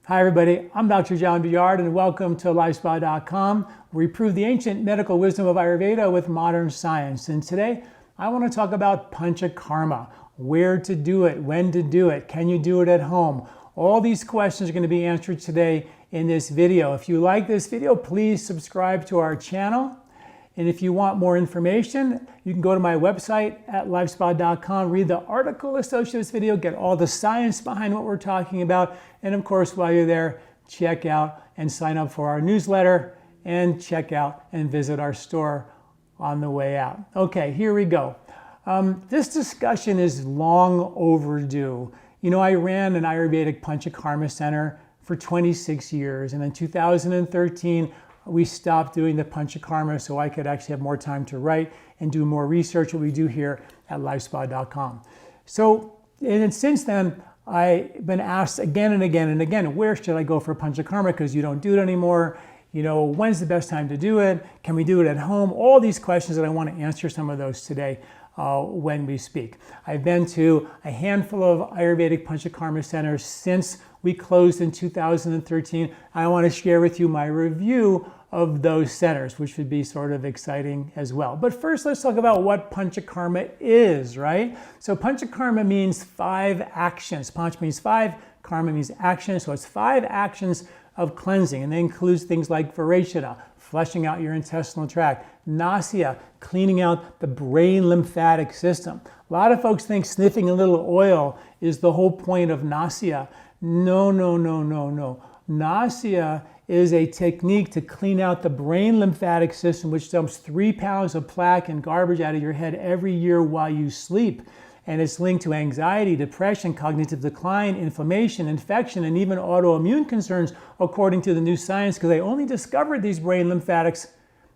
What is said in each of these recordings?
Hi everybody, I'm Dr. John Douillard and welcome to LifeSpa.com, where we prove the ancient medical wisdom of Ayurveda with modern science. And today I want to talk about Panchakarma, where to do it, when to do it, can you do it at home? All these questions are going to be answered today in this video. If you like this video, please subscribe to our channel. And if you want more information, you can go to my website at LifeSpa.com, read the article associated with this video, get all the science behind what we're talking about. And of course, while you're there, check out and sign up for our newsletter and check out and visit our store on the way out. Okay, here we go. This discussion is long overdue. You know, I ran an Ayurvedic Panchakarma center for 26 years. And in 2013, we stopped doing the Panchakarma so I could actually have more time to write and do more research, what we do here at LifeSpa.com. So, and since then, I've been asked again and again and again, where should I go for Panchakarma? Because you don't do it anymore. You know, when's the best time to do it? Can we do it at home? All these questions, that I want to answer some of those today when we speak. I've been to a handful of Ayurvedic Panchakarma centers since we closed in 2013. I want to share with you my review of those centers, which would be sort of exciting as well. But first, let's talk about what Panchakarma is, right? So Panchakarma means 5 actions. Panch means 5, karma means action. So it's 5 actions of cleansing, and that includes things like vareshana, flushing out your intestinal tract, nasya, cleaning out the brain lymphatic system. A lot of folks think sniffing a little oil is the whole point of nasya. No. Nasya is a technique to clean out the brain lymphatic system, which dumps 3 pounds of plaque and garbage out of your head every year while you sleep. And it's linked to anxiety, depression, cognitive decline, inflammation, infection, and even autoimmune concerns, according to the new science, because they only discovered these brain lymphatics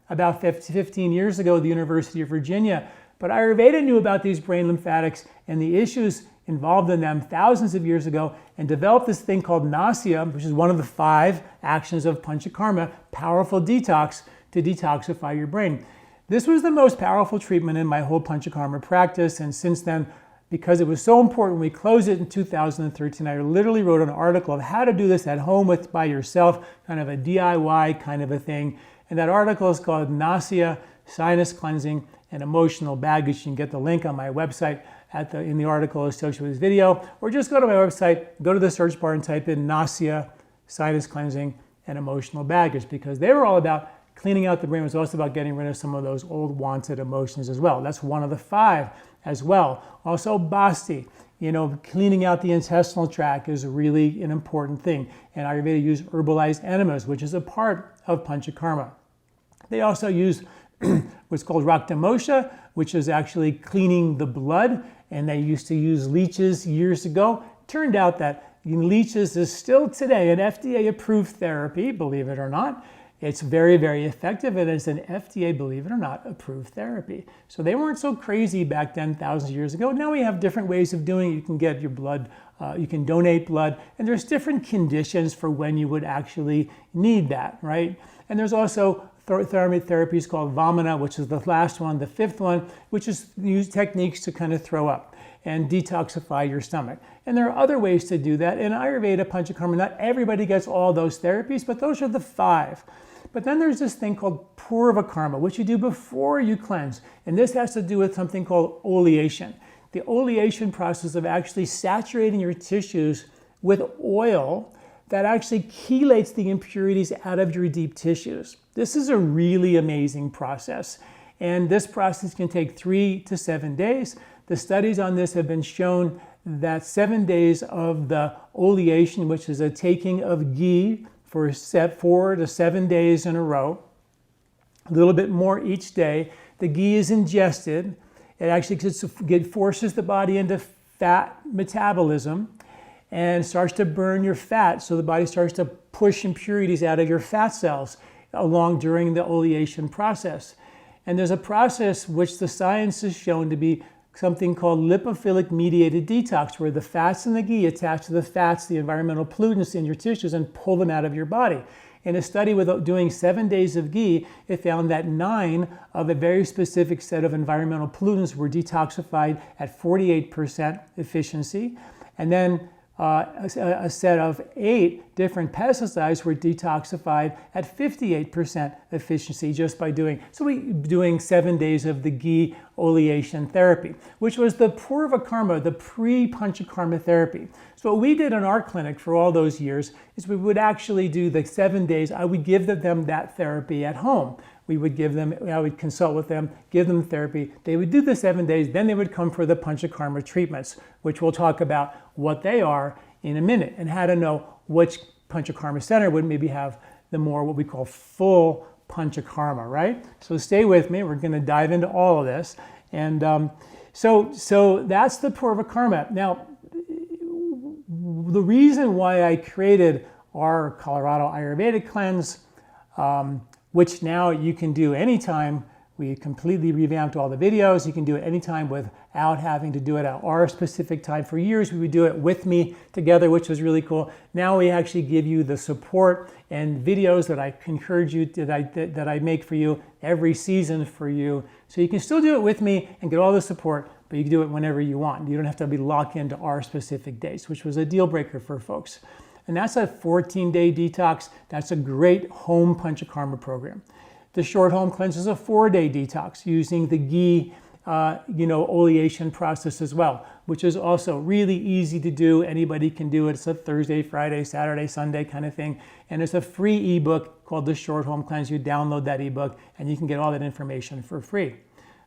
about 15 years ago at the University of Virginia. But Ayurveda knew about these brain lymphatics and the issues involved in them thousands of years ago, and developed this thing called nasya, which is one of the 5 actions of Panchakarma, powerful detox, to detoxify your brain. This was the most powerful treatment in my whole Panchakarma practice, and since then, because it was so important, we closed it in 2013. I literally wrote an article of how to do this at home by yourself, kind of a DIY kind of a thing. And that article is called Nasya, Sinus Cleansing, and Emotional Baggage. You can get the link on my website in the article associated with this video, or just go to my website, go to the search bar and type in Nasya, Sinus Cleansing, and Emotional Baggage, because they were all about cleaning out the brain. It was also about getting rid of some of those old wanted emotions as well. That's one of the 5 as well. Also basti, you know, cleaning out the intestinal tract is really an important thing. And Ayurveda use herbalized enemas, which is a part of Panchakarma. They also use what's called Raktamosha, which is actually cleaning the blood. And they used to use leeches years ago. Turned out that leeches is still today an FDA-approved therapy, believe it or not. It's very, very effective, and it's an FDA, believe it or not, approved therapy. So they weren't so crazy back then, thousands of years ago. Now we have different ways of doing it. You can get your blood, you can donate blood, and there's different conditions for when you would actually need that, right? And there's also therapies called Vamana, which is the last one, the 5th one, which is use techniques to kind of throw up and detoxify your stomach. And there are other ways to do that. In Ayurveda, Panchakarma, not everybody gets all those therapies, but those are the 5. But then there's this thing called Purva Karma, which you do before you cleanse. And this has to do with something called oleation. The oleation process of actually saturating your tissues with oil that actually chelates the impurities out of your deep tissues. This is a really amazing process. And this process can take 3 to 7 days. The studies on this have been shown that 7 days of the oleation, which is a taking of ghee for 4 to 7 days in a row, a little bit more each day. The ghee is ingested. It actually forces the body into fat metabolism and starts to burn your fat. So the body starts to push impurities out of your fat cells during the oleation process. And there's a process which the science has shown to be something called lipophilic mediated detox, where the fats in the ghee attach to the fats, the environmental pollutants in your tissues, and pull them out of your body. In a study with doing 7 days of ghee, it found that 9 of a very specific set of environmental pollutants were detoxified at 48% efficiency. And then a set of 8 different pesticides were detoxified at 58% efficiency just by doing 7 days of the ghee oleation therapy, which was the Purvakarma, the pre-Panchakarma therapy. So what we did in our clinic for all those years is we would actually do the 7 days. I would give them that therapy at home. I would consult with them, give them therapy. They would do the 7 days, then they would come for the Panchakarma treatments, which we'll talk about what they are in a minute and how to know which Panchakarma center would maybe have the more what we call full Panchakarma, right? So stay with me. We're going to dive into all of this. And so that's the Purvakarma. Now, the reason why I created our Colorado Ayurvedic cleanse, which now you can do anytime. We completely revamped all the videos. You can do it anytime without having to do it at our specific time. For years, we would do it with me together, which was really cool. Now we actually give you the support and videos that I encourage you, that I make for you every season for you. So you can still do it with me and get all the support, but you can do it whenever you want. You don't have to be locked into our specific dates, which was a deal breaker for folks. And that's a 14-day detox. That's a great home Panchakarma program. The short home cleanse is a 4-day detox using the ghee, oleation process as well, which is also really easy to do. Anybody can do it. It's a Thursday, Friday, Saturday, Sunday kind of thing. And it's a free ebook called The Short Home Cleanse. You download that ebook and you can get all that information for free.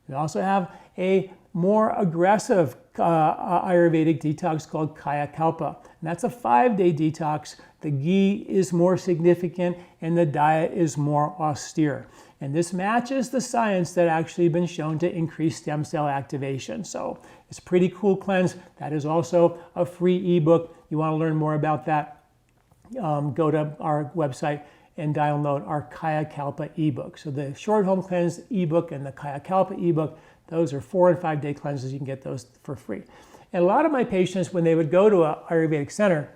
We also have a more aggressive Ayurvedic detox called Kaya Kalpa. And that's a 5-day detox. The ghee is more significant and the diet is more austere. And this matches the science that actually been shown to increase stem cell activation. So it's a pretty cool cleanse. That is also a free ebook. You want to learn more about that, go to our website and download our Kaya Kalpa ebook. So the short home cleanse ebook and the Kaya Kalpa ebook, those are 4- and 5-day cleanses. You can get those for free. And a lot of my patients, when they would go to an Ayurvedic center,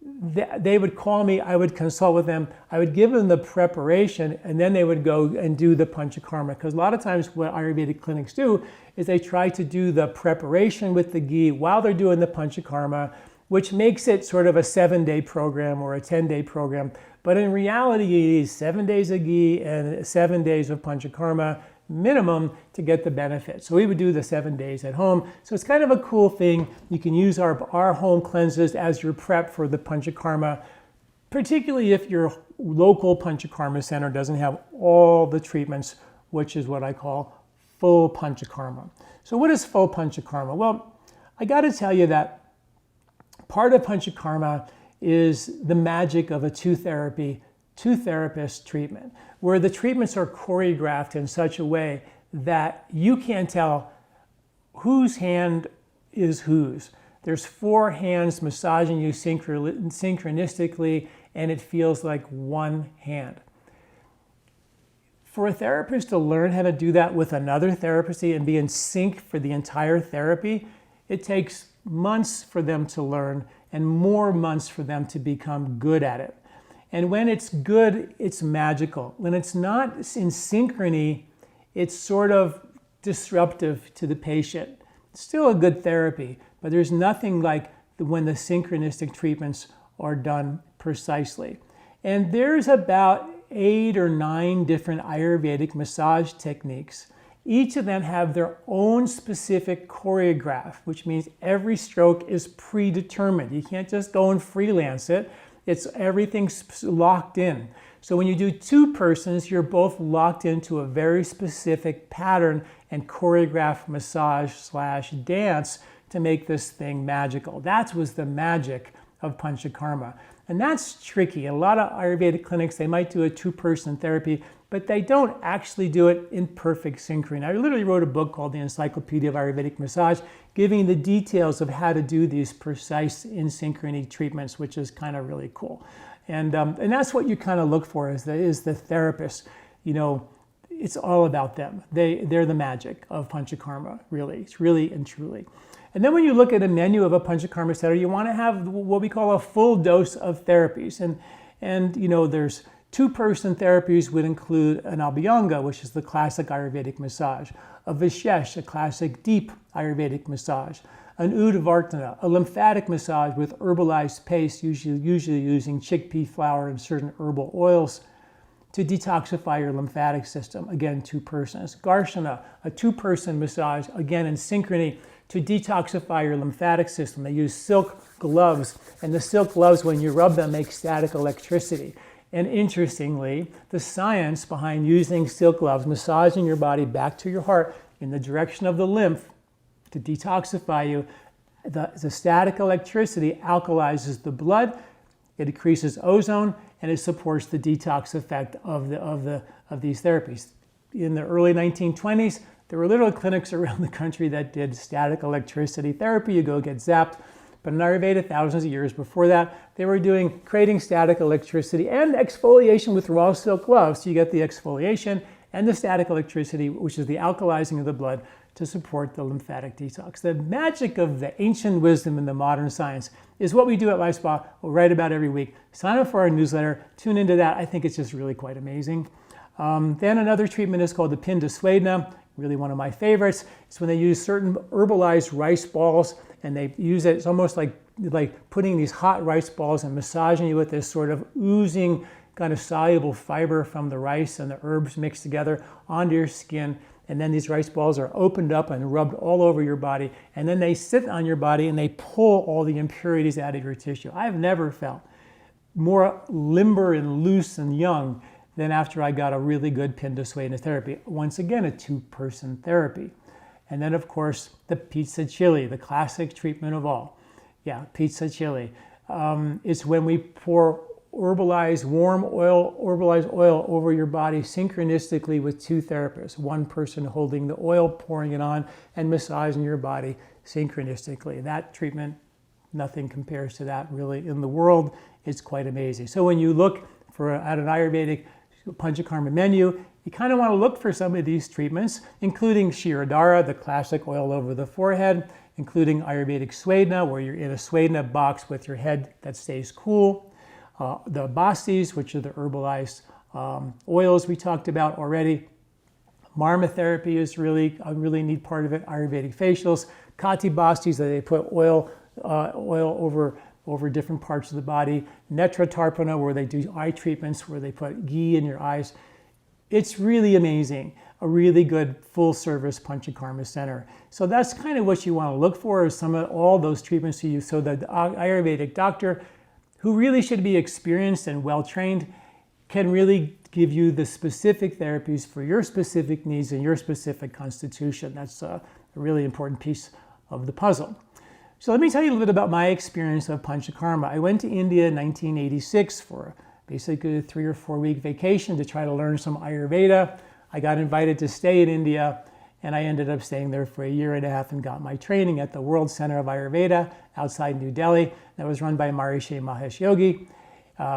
they would call me, I would consult with them, I would give them the preparation, and then they would go and do the Panchakarma. Because a lot of times what Ayurvedic clinics do is they try to do the preparation with the ghee while they're doing the Panchakarma, which makes it sort of a 7-day program or a 10-day program. But in reality, you need 7 days of ghee and 7 days of Panchakarma minimum to get the benefit. So we would do the 7 days at home. So it's kind of a cool thing. You can use our home cleanses as your prep for the Panchakarma, particularly if your local Panchakarma center doesn't have all the treatments, which is what I call full Panchakarma. So what is full Panchakarma? Well, I got to tell you that part of Panchakarma is the magic of a two-therapist treatment, where the treatments are choreographed in such a way that you can't tell whose hand is whose. There's 4 hands massaging you synchronistically, and it feels like one hand. For a therapist to learn how to do that with another therapist and be in sync for the entire therapy, it takes months for them to learn and more months for them to become good at it. And when it's good, it's magical. When it's not in synchrony, it's sort of disruptive to the patient. It's still a good therapy, but there's nothing like when the synchronistic treatments are done precisely. And there's about 8 or 9 different Ayurvedic massage techniques. Each of them have their own specific choreograph, which means every stroke is predetermined. You can't just go and freelance it. Everything's locked in. So when you do 2 persons, you're both locked into a very specific pattern and choreographed massage/dance to make this thing magical. That was the magic of Panchakarma. And that's tricky. A lot of Ayurvedic clinics, they might do a 2-person therapy, but they don't actually do it in perfect synchrony. I literally wrote a book called The Encyclopedia of Ayurvedic Massage, giving the details of how to do these precise in synchrony treatments, which is kind of really cool. And that's what you kind of look for is the therapist. You know, it's all about them. They're the magic of Panchakarma, really. It's really and truly. And then when you look at a menu of a Panchakarma center, you want to have what we call a full dose of therapies. And you know, there's Two-person therapies would include an Abhyanga, which is the classic Ayurvedic massage, a Vishesh, a classic deep Ayurvedic massage, an Udvartana, a lymphatic massage with herbalized paste, usually using chickpea flour and certain herbal oils to detoxify your lymphatic system. Again, two persons. Garshana, a two-person massage, again in synchrony, to detoxify your lymphatic system. They use silk gloves, and the silk gloves, when you rub them, make static electricity. And interestingly, the science behind using silk gloves, massaging your body back to your heart in the direction of the lymph to detoxify you, the static electricity alkalizes the blood, it decreases ozone, and it supports the detox effect of these therapies. In the early 1920s, there were little clinics around the country that did static electricity therapy. You go get zapped. But in Ayurveda, thousands of years before that, they were creating static electricity and exfoliation with raw silk gloves. So you get the exfoliation and the static electricity, which is the alkalizing of the blood, to support the lymphatic detox. The magic of the ancient wisdom and the modern science is what we do at LifeSpa. We'll write about every week. Sign up for our newsletter. Tune into that. I think it's just really quite amazing. Then another treatment is called the Pinda Swedna, really one of my favorites. It's when they use certain herbalized rice balls, and they use it, it's almost like putting these hot rice balls and massaging you with this sort of oozing kind of soluble fiber from the rice and the herbs mixed together onto your skin. And then these rice balls are opened up and rubbed all over your body. And then they sit on your body and they pull all the impurities out of your tissue. I've never felt more limber and loose and young than after I got a really good Pinda Swedna therapy. Once again, a two-person therapy. And then, of course, the pizza chili, the classic treatment of all. Yeah, pizza chili. It's when we pour herbalized oil over your body synchronistically with two therapists. One person holding the oil, pouring it on, and massaging your body synchronistically. That treatment, nothing compares to that really in the world. It's quite amazing. So when you look at an Ayurvedic Panchakarma menu, you kind of want to look for some of these treatments, including Shirodhara, the classic oil over the forehead, including Ayurvedic Swedna, where you're in a Swedna box with your head that stays cool. The Bastis, which are the herbalized oils we talked about already. Marma therapy is really a really neat part of it. Ayurvedic facials. Kati Bastis, that they put oil over different parts of the body. Netra Tarpana, where they do eye treatments, where they put ghee in your eyes. It's really amazing. A really good full-service Panchakarma center. So that's kind of what you want to look for, is all those treatments you use. So the Ayurvedic doctor, who really should be experienced and well-trained, can really give you the specific therapies for your specific needs and your specific constitution. That's a really important piece of the puzzle. So let me tell you a little bit about my experience of Panchakarma. I went to India in 1986 for basically a 3 or 4 week vacation to try to learn some Ayurveda. I got invited to stay in India, and I ended up staying there for 1.5 years and got my training at the World Center of Ayurveda outside New Delhi. That was run by Maharishi Mahesh Yogi,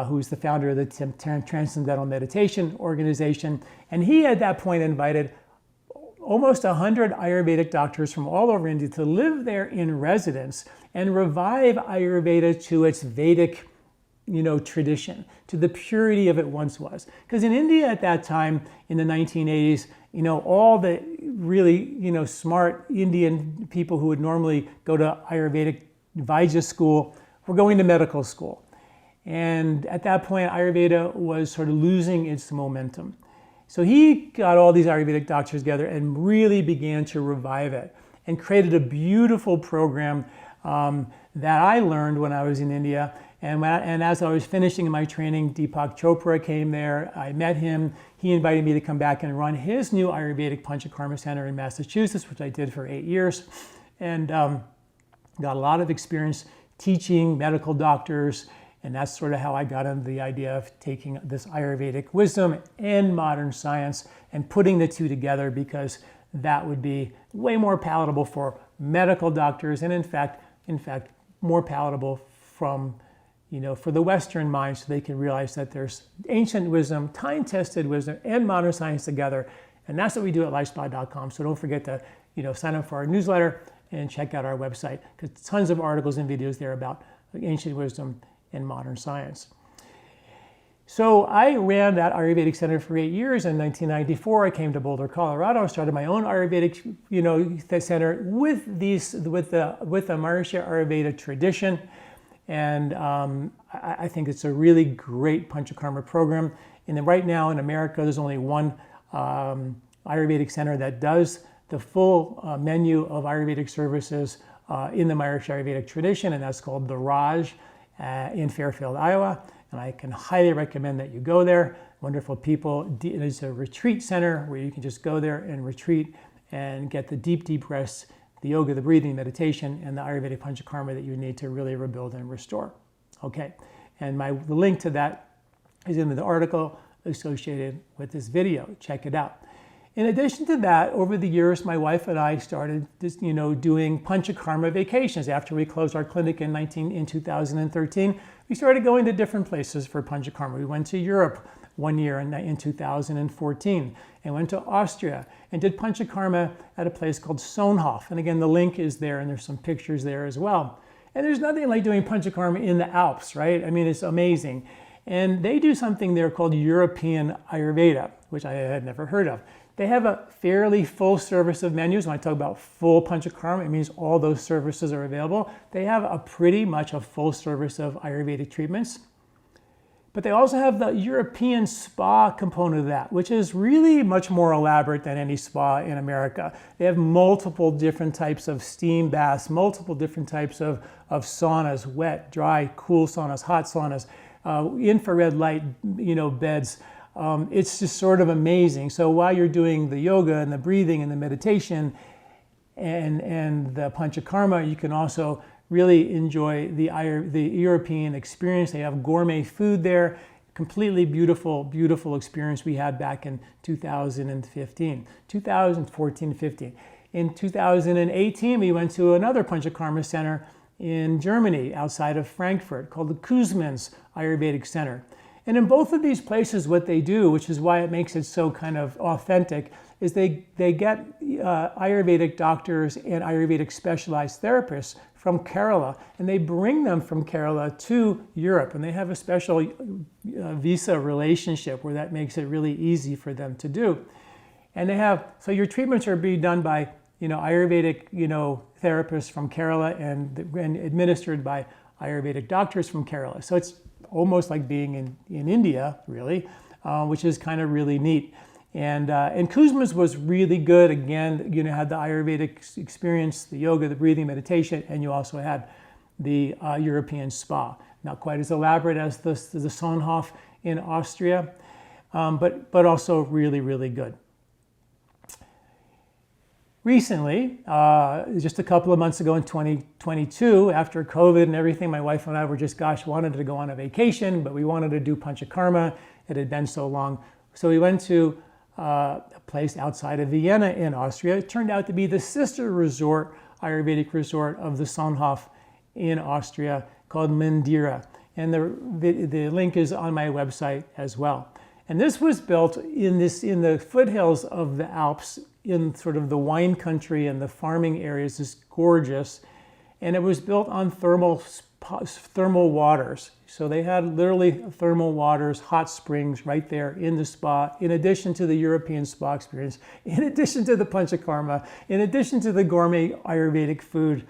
who's the founder of the Transcendental Meditation Organization. And he at that point invited almost 100 Ayurvedic doctors from all over India to live there in residence and revive Ayurveda to its Vedic tradition, to the purity of it once was. Because in India at that time, in the 1980s, all the really, smart Indian people who would normally go to Ayurvedic Vaidya school were going to medical school. And at that point, Ayurveda was sort of losing its momentum. So he got all these Ayurvedic doctors together and really began to revive it and created a beautiful program that I learned when I was in India. And as I was finishing my training, Deepak Chopra came there. I met him. He invited me to come back and run his new Ayurvedic Panchakarma Center in Massachusetts, which I did for 8 years. And got a lot of experience teaching medical doctors. And that's sort of how I got into the idea of taking this Ayurvedic wisdom and modern science and putting the two together, because that would be way more palatable for medical doctors, and in fact, more palatable for the Western mind, so they can realize that there's ancient wisdom, time-tested wisdom, and modern science together. And that's what we do at LifeSpa.com. So don't forget to sign up for our newsletter and check out our website, because tons of articles and videos there about ancient wisdom and modern science. So I ran that Ayurvedic center for 8 years. In 1994, I came to Boulder, Colorado, started my own Ayurvedic, center with the Maharshi Ayurveda tradition. And I think it's a really great Panchakarma program. And then right now in America, there's only one Ayurvedic center that does the full menu of Ayurvedic services in the Maharshi Ayurvedic tradition, and that's called the Raj in Fairfield, Iowa. And I can highly recommend that you go there. Wonderful people. It's a retreat center where you can just go there and retreat and get the deep, deep rests, the yoga, the breathing, meditation, and the Ayurvedic Panchakarma that you need to really rebuild and restore. Okay, and the link to that is in the article associated with this video. Check it out. In addition to that, over the years, my wife and I started doing Panchakarma vacations. After we closed our clinic in 2013, we started going to different places for Panchakarma. We went to Europe one year in 2014 and went to Austria and did Panchakarma at a place called Sohnhof. And again, the link is there and there's some pictures there as well. And there's nothing like doing Panchakarma in the Alps, right? I mean, it's amazing. And they do something there called European Ayurveda, which I had never heard of. They have a fairly full service of menus. When I talk about full Panchakarma, it means all those services are available. They have a pretty much a full service of Ayurvedic treatments. But they also have the European spa component of that, which is really much more elaborate than any spa in America. They have multiple different types of steam baths, multiple different types of saunas, wet, dry, cool saunas, hot saunas, infrared light, beds. It's just sort of amazing. So while you're doing the yoga and the breathing and the meditation and the Panchakarma, you can also really enjoy the European experience. They have gourmet food there. Completely beautiful, beautiful experience we had back in 2014, 15. In 2018, we went to another Panchakarma center in Germany outside of Frankfurt called the Kuzmins Ayurvedic Center. And in both of these places, what they do, which is why it makes it so kind of authentic, is they get Ayurvedic doctors and Ayurvedic specialized therapists from Kerala, and they bring them from Kerala to Europe. And they have a special visa relationship where that makes it really easy for them to do. And so your treatments are being done by Ayurvedic therapists from Kerala and administered by Ayurvedic doctors from Kerala. So it's almost like being in India, really, which is kind of really neat. And Kuzma's was really good. Again, had the Ayurvedic experience, the yoga, the breathing, meditation, and you also had the European spa. Not quite as elaborate as the Sohnhof in Austria, but also really, really good. Recently, just a couple of months ago in 2022, after COVID and everything, my wife and I were just, wanted to go on a vacation, but we wanted to do Panchakarma. It had been so long. So we went to a place outside of Vienna in Austria. It turned out to be the sister resort, Ayurvedic resort of the Sohnhof in Austria called Mandira. And the link is on my website as well. And this was built in the foothills of the Alps, in sort of the wine country and the farming areas. It's gorgeous. And it was built on thermal waters. So they had literally thermal waters, hot springs right there in the spa, in addition to the European spa experience, in addition to the Panchakarma, in addition to the gourmet Ayurvedic food.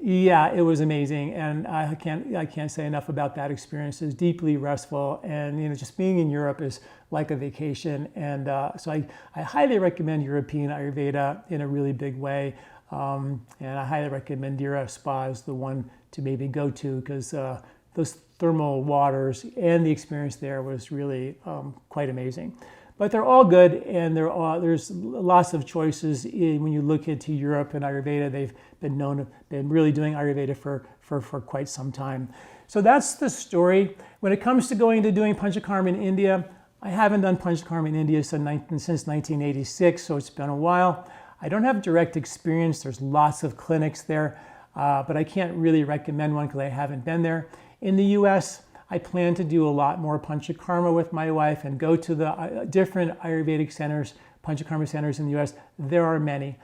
Yeah, it was amazing, and I can't say enough about that experience. It's deeply restful, and just being in Europe is like a vacation. And so I highly recommend European Ayurveda in a really big way, and I highly recommend Mandira Spa as the one to maybe go to, because those thermal waters and the experience there was really quite amazing. But they're all good, and there's lots of choices when you look into Europe and Ayurveda. They've been really doing Ayurveda for quite some time. So that's the story. When it comes to doing Panchakarma in India, I haven't done Panchakarma in India since 1986, so it's been a while. I don't have direct experience. There's lots of clinics there, but I can't really recommend one because I haven't been there. In the U.S., I plan to do a lot more Panchakarma with my wife and go to the different Ayurvedic centers, Panchakarma centers in the U.S. There are many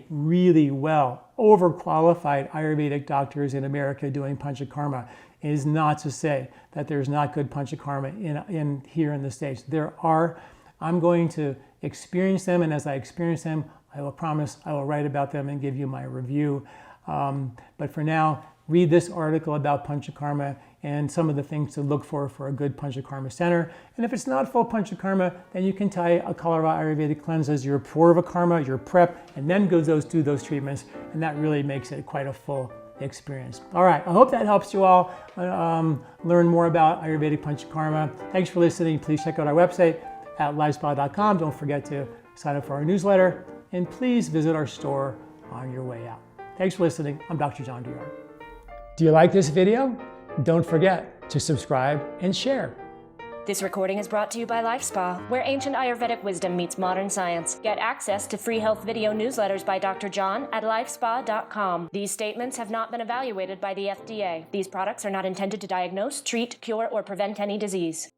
really well overqualified Ayurvedic doctors in America doing Panchakarma. is not to say that there's not good Panchakarma in here in the States. There are. I'm going to experience them, and as I experience them, I will promise I will write about them and give you my review. But for now, read this article about Panchakarma and some of the things to look for a good Panchakarma center. And if it's not full Panchakarma, then you can tie a Kalara Ayurvedic cleanse as your Purva Karma, your prep, and then do those treatments. And that really makes it quite a full experience. All right, I hope that helps you all learn more about Ayurvedic Panchakarma. Thanks for listening. Please check out our website at LifeSpa.com. Don't forget to sign up for our newsletter, and please visit our store on your way out. Thanks for listening. I'm Dr. John Douillard. Do you like this video? Don't forget to subscribe and share. This recording is brought to you by LifeSpa, where ancient Ayurvedic wisdom meets modern science. Get access to free health video newsletters by Dr. John at LifeSpa.com. These statements have not been evaluated by the FDA. These products are not intended to diagnose, treat, cure, or prevent any disease.